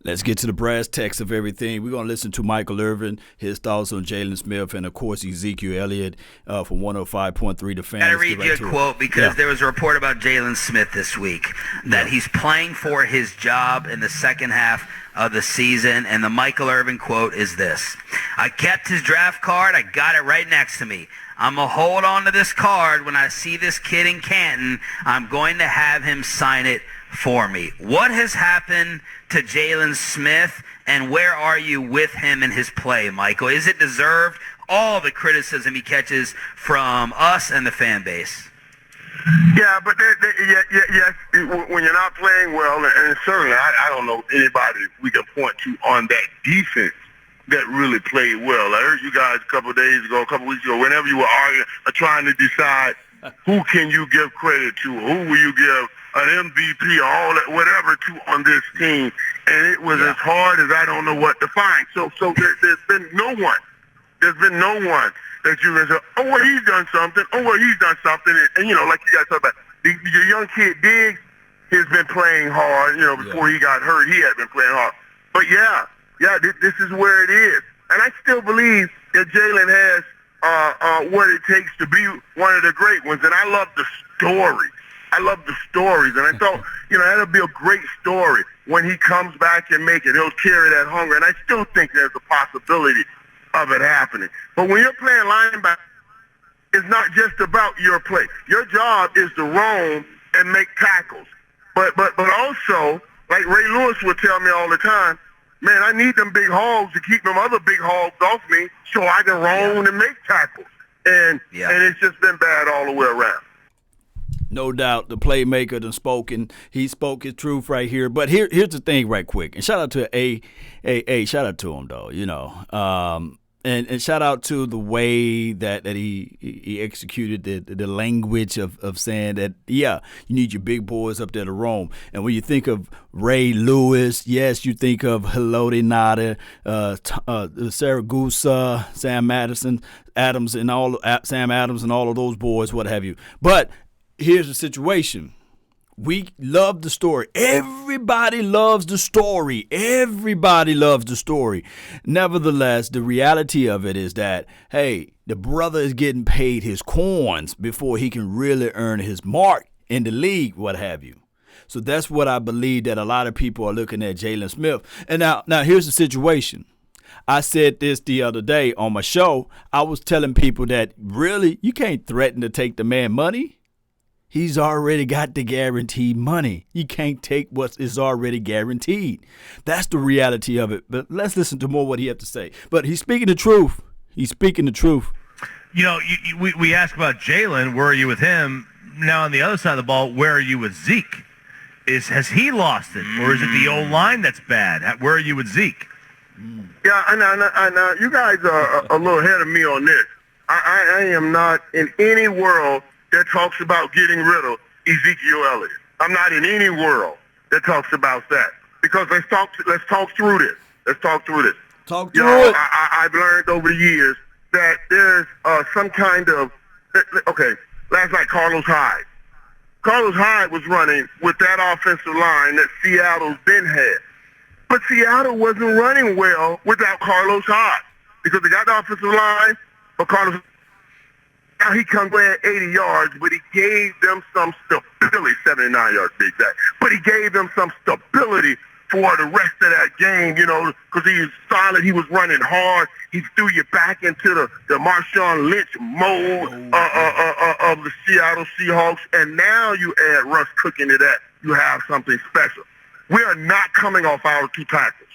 Let's get to the brass tacks of everything. We're going to listen to Michael Irvin, his thoughts on Jalen Smith, and, of course, Ezekiel Elliott from 105.3 The Fan. I read you a quote because there was a report about Jalen Smith this week that he's playing for his job in the second half of the season, and the Michael Irvin quote is this: "I kept his draft card. I got it right next to me. I'm going to hold on to this card. When I see this kid in Canton, I'm going to have him sign it for me." What has happened to Jalen Smith, and where are you with him in his play, Michael? Is it deserved, all the criticism he catches from us and the fan base? Yeah, but yes, when you're not playing well, and certainly I don't know anybody we can point to on that defense that really played well. I heard you guys a couple weeks ago, whenever you were arguing or trying to decide who can you give credit to, who will you give an MVP or all that, whatever, to on this team, and it was as hard as I don't know what to find. So there's been no one. There's been no one that you can say, oh, well, he's done something. Oh, well, he's done something. And you know, like you guys talk about, the young kid Diggs has been playing hard. You know, before he got hurt, he had been playing hard. But this is where it is. And I still believe that Jalen has what it takes to be one of the great ones. And I love the story. I love the stories, and I thought, that'll be a great story when he comes back and make it. He'll carry that hunger, and I still think there's a possibility of it happening. But when you're playing linebacker, it's not just about your play. Your job is to roam and make tackles. But also, like Ray Lewis would tell me all the time, man, I need them big hogs to keep them other big hogs off me so I can roam and make tackles. And it's just been bad all the way around. No doubt, the playmaker done spoken. He spoke his truth right here. But here's the thing right quick. And shout out to A. Shout out to him, though, And shout out to the way that he executed the language of saying that, you need your big boys up there to roam. And when you think of Ray Lewis, yes, you think of Haloti Nada, Saragusa, Sam Adams, and all of those boys, what have you. But here's the situation. We love the story. Everybody loves the story. Everybody loves the story. Nevertheless, the reality of it is that, hey, the brother is getting paid his coins before he can really earn his mark in the league, what have you. So that's what I believe that a lot of people are looking at Jalen Smith. And now here's the situation. I said this the other day on my show. I was telling people that really you can't threaten to take the man money. He's already got the guaranteed money. You can't take what is already guaranteed. That's the reality of it. But let's listen to more of what he had to say. But he's speaking the truth. He's speaking the truth. We ask about Jalen. Where are you with him? Now, on the other side of the ball, where are you with Zeke? Has he lost it? Or is it the O-line that's bad? Where are you with Zeke? Yeah, I know. You guys are a little ahead of me on this. I am not in any world that talks about getting rid of Ezekiel Elliott. I'm not in any world that talks about that. Because let's talk through this. Talk through it. I've learned over the years that there's some kind of, last night Carlos Hyde. Carlos Hyde was running with that offensive line that Seattle's been had. But Seattle wasn't running well without Carlos Hyde because they got the offensive line, but Carlos, now he comes in 80 yards, but he gave them some stability, 79 yards to be exact, but he gave them some stability for the rest of that game, because he was solid, he was running hard, he threw you back into the Marshawn Lynch mode of the Seattle Seahawks, and now you add Russ Cook into that, you have something special. We are not coming off our two tackles.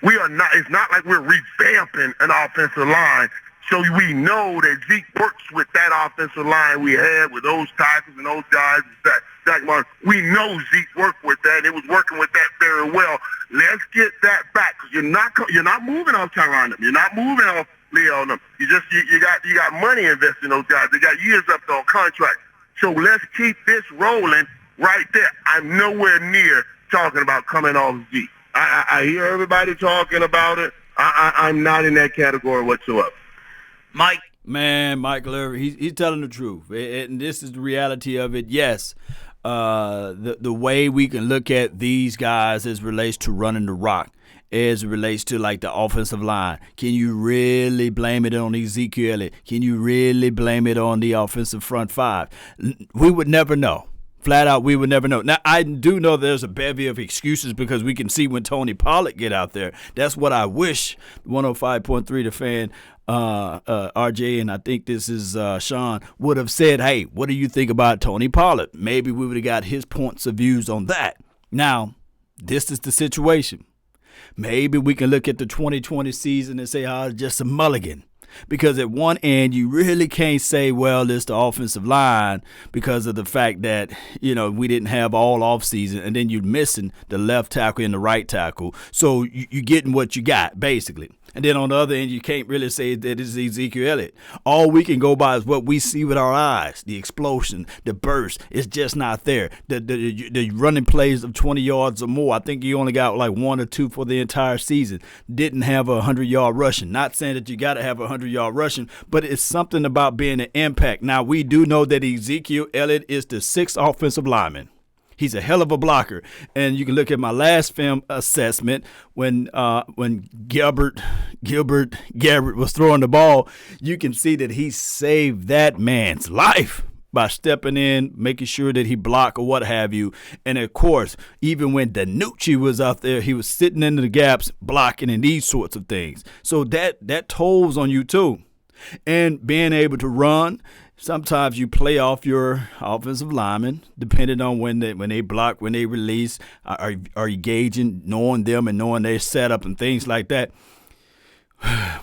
We are not. It's not like we're revamping an offensive line. So we know that Zeke works with that offensive line we had with those tackles and those guys. Zach Martin. We know Zeke worked with that. It was working with that very well. Let's get that back because you're not moving off Tyron. You're not moving off Leo. You got money invested in those guys. They got years up on contract. So let's keep this rolling right there. I'm nowhere near talking about coming off Zeke. I hear everybody talking about it. I'm not in that category whatsoever. Michael Irvin, he's telling the truth, and this is the reality of it. Yes, the way we can look at these guys as relates to running the rock, as it relates to like the offensive line. Can you really blame it on Ezekiel Elliott? Can you really blame it on the offensive front five? We would never know. Flat out, we would never know. Now, I do know there's a bevy of excuses because we can see when Tony Pollard get out there. That's what I wish 105.3 The Fan, RJ, and I think this is Sean, would have said, hey, what do you think about Tony Pollard? Maybe we would have got his points of views on that. Now, this is the situation. Maybe we can look at the 2020 season and say, it's just a mulligan. Because at one end, you really can't say, well, it's the offensive line because of the fact that, we didn't have all offseason, and then you're missing the left tackle and the right tackle. So you're getting what you got, basically. And then on the other end, you can't really say that it's Ezekiel Elliott. All we can go by is what we see with our eyes. The explosion, the burst, it's just not there. The running plays of 20 yards or more, I think he only got like 1 or 2 for the entire season. Didn't have a 100-yard rushing. Not saying that you got to have a 100-yard rushing, but it's something about being an impact. Now, we do know that Ezekiel Elliott is the 6th offensive lineman. He's a hell of a blocker. And you can look at my last film assessment when Gilbert Garrett was throwing the ball. You can see that he saved that man's life by stepping in, making sure that he blocked or what have you. And, of course, even when Danucci was out there, he was sitting in the gaps, blocking and these sorts of things. So that tolls on you too. And being able to run. Sometimes you play off your offensive linemen, depending on when they block, when they release. Are you gauging, knowing them and knowing their setup and things like that?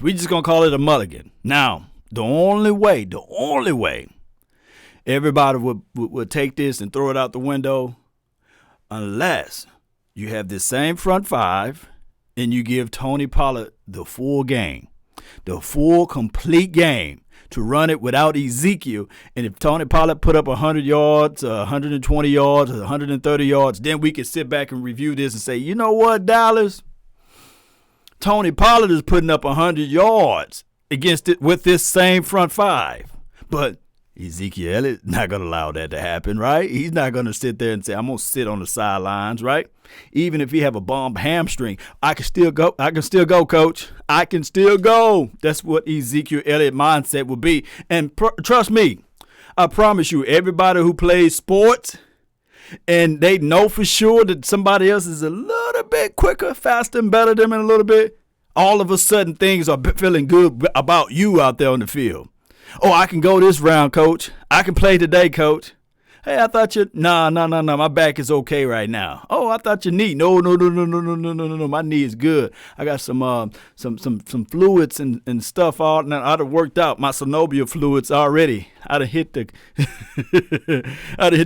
We just gonna call it a mulligan. Now, the only way everybody would take this and throw it out the window, unless you have the same front five and you give Tony Pollard the full game, the full complete game, to run it without Ezekiel. And if Tony Pollard put up 100 yards, 120 yards, 130 yards, then we could sit back and review this and say, you know what, Dallas? Tony Pollard is putting up 100 yards against it with this same front five. But Ezekiel Elliott not going to allow that to happen, right? He's not going to sit there and say, I'm going to sit on the sidelines, right? Even if he have a bum hamstring, I can still go, coach. I can still go. That's what Ezekiel Elliott mindset will be. And trust me, I promise you, everybody who plays sports and they know for sure that somebody else is a little bit quicker, faster, and better than them in a little bit, all of a sudden things are feeling good about you out there on the field. Oh, I can go this round, coach. I can play today, coach. Hey, I thought you, no, my back is okay right now. Oh, I thought your knee. No, my knee is good. I got some fluids and stuff all. Now I'd have worked out my synovial fluids already. I'd have hit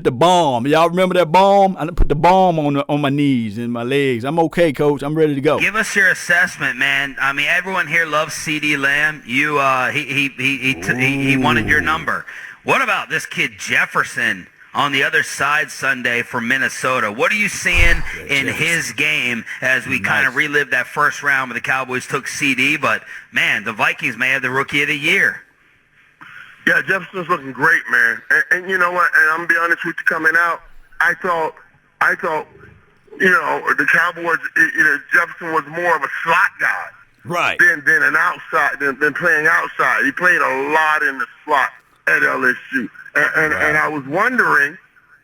the balm. Y'all remember that balm? I done put the balm on my knees and my legs. I'm okay, coach. I'm ready to go. Give us your assessment, man. I mean, everyone here loves CeeDee Lamb. You, he wanted your number. What about this kid Jefferson on the other side Sunday for Minnesota? What are you seeing in his game as we kind of relive that first round where the Cowboys took CeeDee? But, man, the Vikings may have the Rookie of the Year. Yeah, Jefferson's looking great, man. And you know what? And I'm going to be honest with you, coming out, I thought, the Cowboys, Jefferson was more of a slot guy. Right. Than an outside, than playing outside. He played a lot in the slot at LSU. And I was wondering,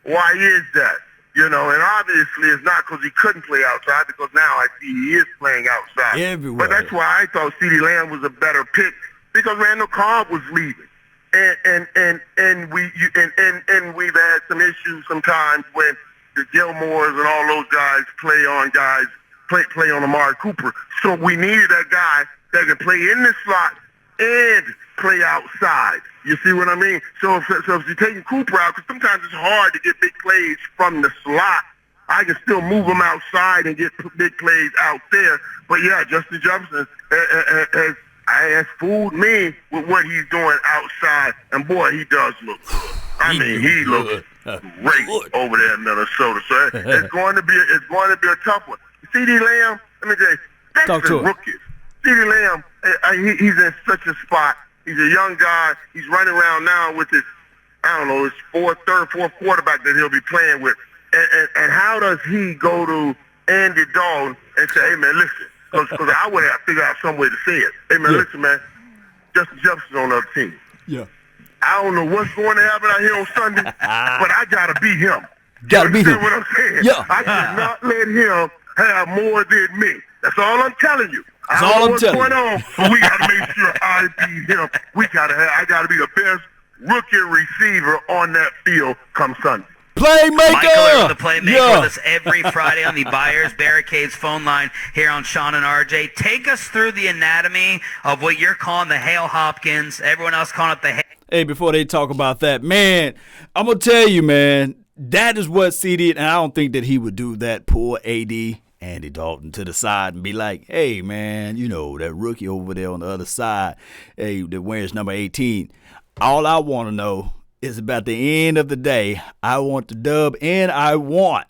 why is that? And obviously it's not because he couldn't play outside, because now I see he is playing outside. Everywhere. But that's why I thought CeeDee Lamb was a better pick, because Randall Cobb was leaving. And we've had some issues sometimes when the Gilmores and all those guys play on Amari Cooper. So we needed that guy that can play in the slot and play outside. You see what I mean? So if you're taking Cooper out, because sometimes it's hard to get big plays from the slot, I can still move him outside and get big plays out there. But yeah, Justin Jefferson has fooled me with what he's doing outside, and boy, he does look good. I mean, he looks great over there in Minnesota. So it's going to be a tough one. CeeDee Lamb, let me tell you, that's the rookies. CeeDee Lamb, he's in such a spot. He's a young guy. He's running around now with his I don't know, his third, fourth quarterback that he'll be playing with. And how does he go to Andy Dalton and say, hey, man, listen, because I would have to figure out some way to say it. Hey, man, listen, man, Justin Jefferson's on the other team. Yeah. I don't know what's going to happen out here on Sunday, but I got to beat him. Got to beat him. What I'm saying? Yeah. I cannot let him have more than me. That's all I'm telling you. That's I don't all know I'm what's telling going you. on, but we got to make sure I beat him. I got to be the best rookie receiver on that field come Sunday. Playmaker! Michael Irvin, the playmaker, with us every Friday on the Buyers Barricades phone line here on Sean and RJ. Take us through the anatomy of what you're calling the Hail Hopkins. Everyone else calling it the Hail. Hey, before they talk about that, man, I'm going to tell you, man, that is what CeeDee, and I don't think that he would do that, pull AD, Andy Dalton, to the side and be like, hey, man, you know, that rookie over there on the other side, hey, that wears number 18. All I want to know is about the end of the day, I want the dub, and I want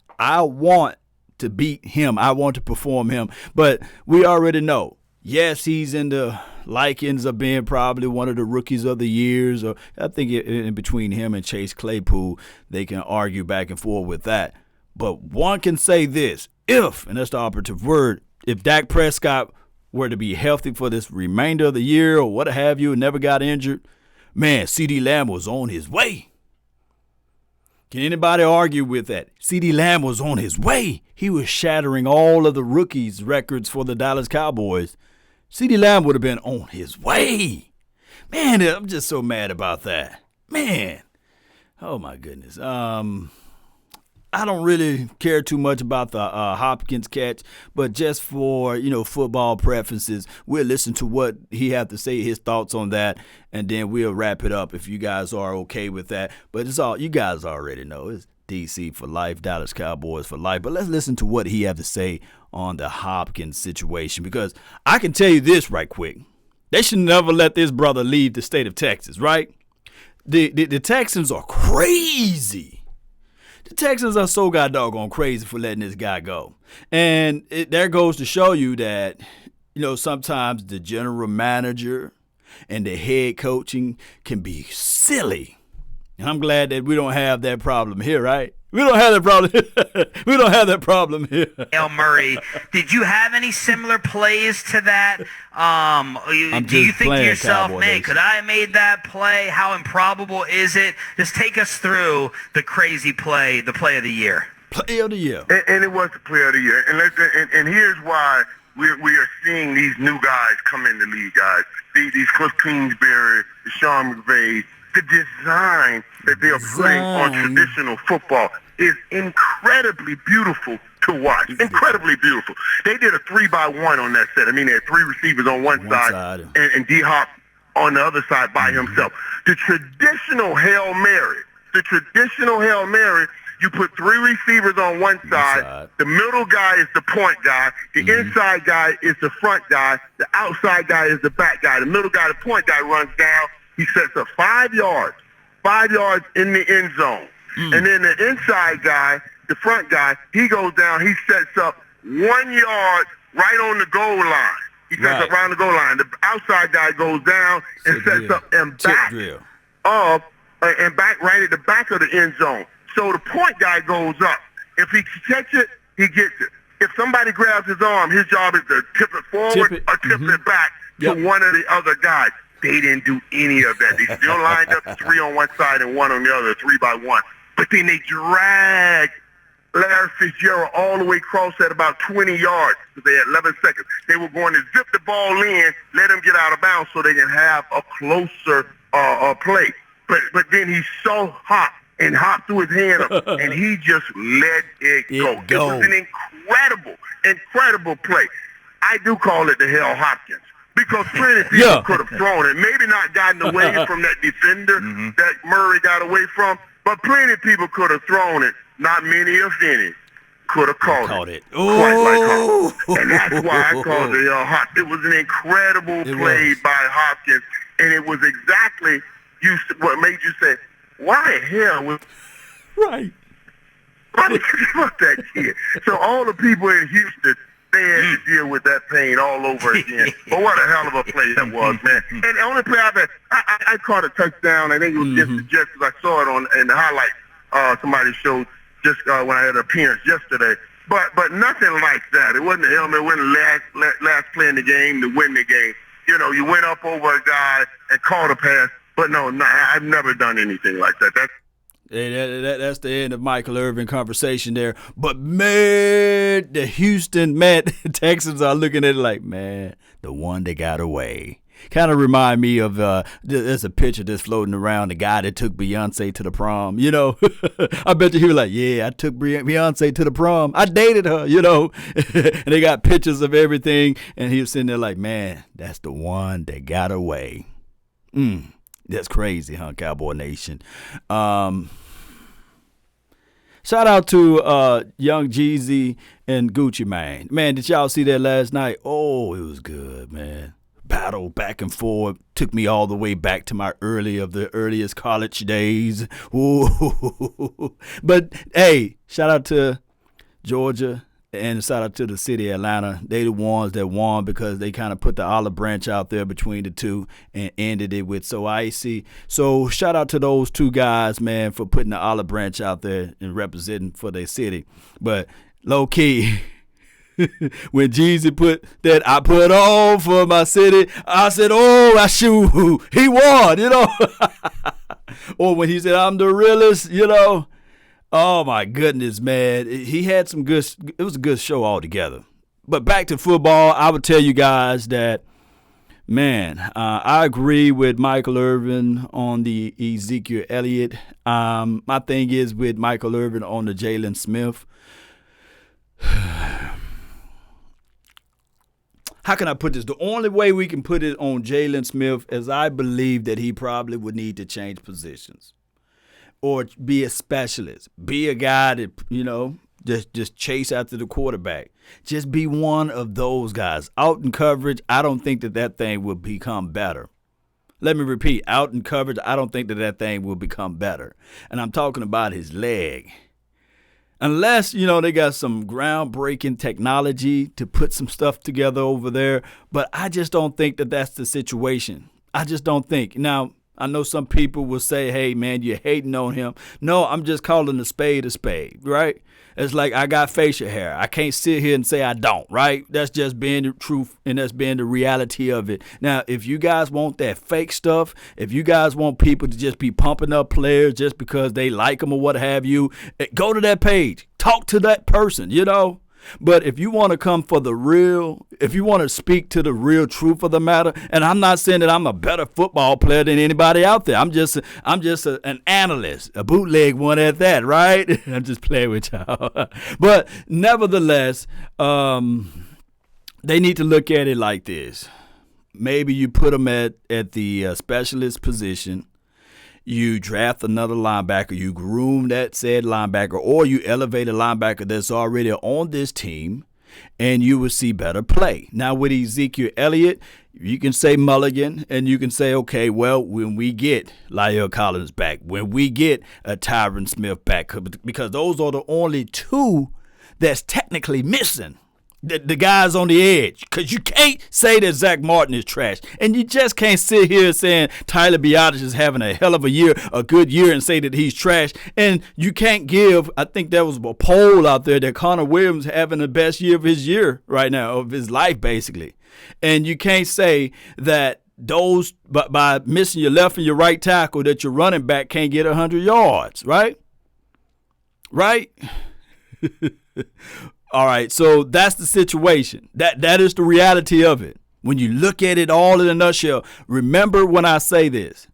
to beat him. I want to perform him. But we already know, yes, he's in the likings of being probably one of the rookies of the years. Or I think in between him and Chase Claypool, they can argue back and forth with that. But one can say this, and that's the operative word, if Dak Prescott were to be healthy for this remainder of the year or what have you and never got injured, man, CeeDee Lamb was on his way. Can anybody argue with that? CeeDee Lamb was on his way. He was shattering all of the rookies' records for the Dallas Cowboys. CeeDee Lamb would have been on his way. Man, I'm just so mad about that. Man. Oh, my goodness. I don't really care too much about the Hopkins catch, but just for, football preferences, we'll listen to what he has to say, his thoughts on that, and then we'll wrap it up if you guys are okay with that. But it's all, you guys already know, it's DC for life, Dallas Cowboys for life. But let's listen to what he has to say on the Hopkins situation, because I can tell you this right quick. They should never let this brother leave the state of Texas, right? The Texans are crazy. The Texans are so doggone crazy for letting this guy go. And there goes to show you that, sometimes the general manager and the head coaching can be silly. And I'm glad that we don't have that problem here, right? We don't have that problem. We don't have that problem here. El Murray, did you have any similar plays to that? Do you think to yourself, man, could I have made that play? How improbable is it? Just take us through the crazy play, the play of the year. Play of the year. And it was the play of the year. And here's why we are seeing these new guys come in the league, guys. These Cliff Kingsbury, the Sean McVay, the design that they are putting on traditional football is incredibly beautiful to watch. Incredibly beautiful. They did a 3-by-1 on that set. I mean, they had three receivers on one side and D-Hop on the other side by himself. The traditional Hail Mary, you put three receivers on one side. The middle guy is the point guy. The inside guy is the front guy. The outside guy is the back guy. The middle guy, the point guy, runs down. He sets up 5 yards in the end zone. And then the inside guy, the front guy, he goes down. He sets up 1 yard right on the goal line. He sets up around the goal line. The outside guy goes down and sets up and back right at the back of the end zone. So the point guy goes up. If he catch it, he gets it. If somebody grabs his arm, his job is to tip it forward or tip it back to one of the other guys. They didn't do any of that. They still lined up 3 on one side and 1 on the other, 3-by-1. But then they dragged Larry Fitzgerald all the way across at about 20 yards because they had 11 seconds. They were going to zip the ball in, let him get out of bounds so they can have a closer play. But then he saw Hop and Hop threw his hand up, and he just let it go. It was an incredible play. I do call it the Hail Hopkins. Because plenty of people could have thrown it. Maybe not gotten away from that defender that Murray got away from, but plenty of people could have thrown it. Not many, if any, could have caught it. Quite like Hopkins. And that's why I called it Hopkins. It was an incredible play by Hopkins, and it was exactly what made you say, why the hell was... Right. Why did you fuck that kid? So all the people in Houston, they had to deal with that pain all over again. But what a hell of a play that was, man. And the only play I caught a touchdown. I think it was against the Jets. saw it in the highlight somebody showed just when I had an appearance yesterday. But nothing like that. It wasn't a helmet. It wasn't last play in the game to win the game. You know, you went up over a guy and caught a pass. But no, I've never done anything like that. That's the end of Michael Irvin conversation there. But, man, the Houston Texans are looking at it like, man, the one that got away. Kind of remind me of there's a picture that's floating around, the guy that took Beyonce to the prom, you know. I bet you he was like, yeah, I took Beyonce to the prom. I dated her, you know. And they got pictures of everything. And he was sitting there like, man, that's the one that got away. That's crazy, huh, Cowboy Nation? Shout out to Young Jeezy and Gucci Mane. Man, did y'all see that last night? Oh, it was good, man. Battle back and forth took me all the way back to my earliest college days. Ooh. But hey, shout out to Georgia and shout out to the city of Atlanta. They the ones that won because they kind of put the olive branch out there between the two and ended it with So Icy. So shout out to those two guys, man, for putting the olive branch out there and representing for their city. But low key, when Jeezy put that I put on for my city, I said, oh, I shoot, he won, you know. Or when he said, I'm the realest, you know. Oh, my goodness, man. He had some good – it was a good show altogether. But back to football, I would tell you guys that, man, I agree with Michael Irvin on the Ezekiel Elliott. My thing is with Michael Irvin on the Jalen Smith. How can I put this? The only way we can put it on Jalen Smith is I believe that he probably would need to change positions or be a specialist, be a guy that, you know, just chase after the quarterback. Just be one of those guys. Out in coverage, I don't think that thing will become better. Let me repeat, out in coverage, I don't think that thing will become better. And I'm talking about his leg. Unless, you know, they got some groundbreaking technology to put some stuff together over there. But I just don't think that that's the situation. I just don't think. Now, I know some people will say, hey, man, you're hating on him. No, I'm just calling a spade, right? It's like I got facial hair. I can't sit here and say I don't, right? That's just being the truth, and that's being the reality of it. Now, if you guys want that fake stuff, if you guys want people to just be pumping up players just because they like them or what have you, go to that page. Talk to that person, you know? But if you want to come for the real, if you want to speak to the real truth of the matter, and I'm not saying that I'm a better football player than anybody out there. I'm just an analyst, a bootleg one at that, right? I'm just playing with y'all. But nevertheless, they need to look at it like this. Maybe you put them at the specialist position. You draft another linebacker, you groom that said linebacker, or you elevate a linebacker that's already on this team, and you will see better play. Now, with Ezekiel Elliott, you can say Mulligan, and you can say, okay, well, when we get La'el Collins back, when we get a Tyron Smith back, because those are the only two that's technically missing. The guys on the edge, because you can't say that Zach Martin is trash, and you just can't sit here saying Tyler Biadasz is having a hell of a year, a good year, and say that he's trash. And you can't give, I think there was a poll out there that Connor Williams having the best year of his year right now, of his life basically. And you can't say that those, by missing your left and your right tackle, that your running back can't get 100 yards, right? Right? All right, so that's the situation. That is the reality of it. When you look at it all in a nutshell, remember when I say this,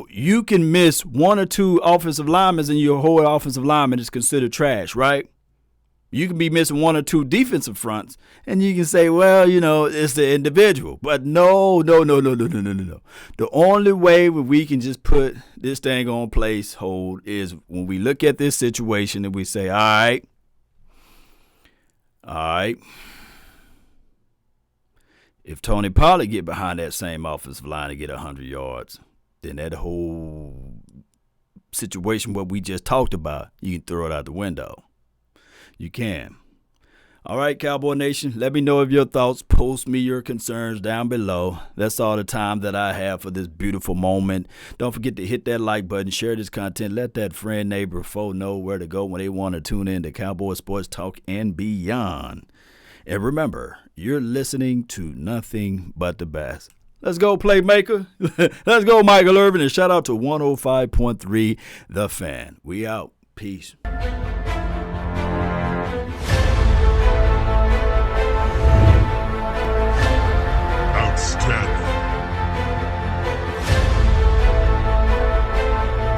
you can miss one or two offensive linemen and your whole offensive lineman is considered trash, right? You can be missing one or two defensive fronts, and you can say, well, you know, it's the individual. But no. The only way we can just put this thing on place hold is when we look at this situation and we say, all right. If Tony Pollard get behind that same offensive line and get 100 yards, then that whole situation what we just talked about, you can throw it out the window. You can. All right, Cowboy Nation, let me know of your thoughts. Post me your concerns down below. That's all the time that I have for this beautiful moment. Don't forget to hit that like button, share this content, let that friend, neighbor, foe know where to go when they want to tune in to Cowboy Sports Talk and beyond. And remember, you're listening to nothing but the best. Let's go, Playmaker. Let's go, Michael Irvin. And shout out to 105.3 The Fan. We out. Peace.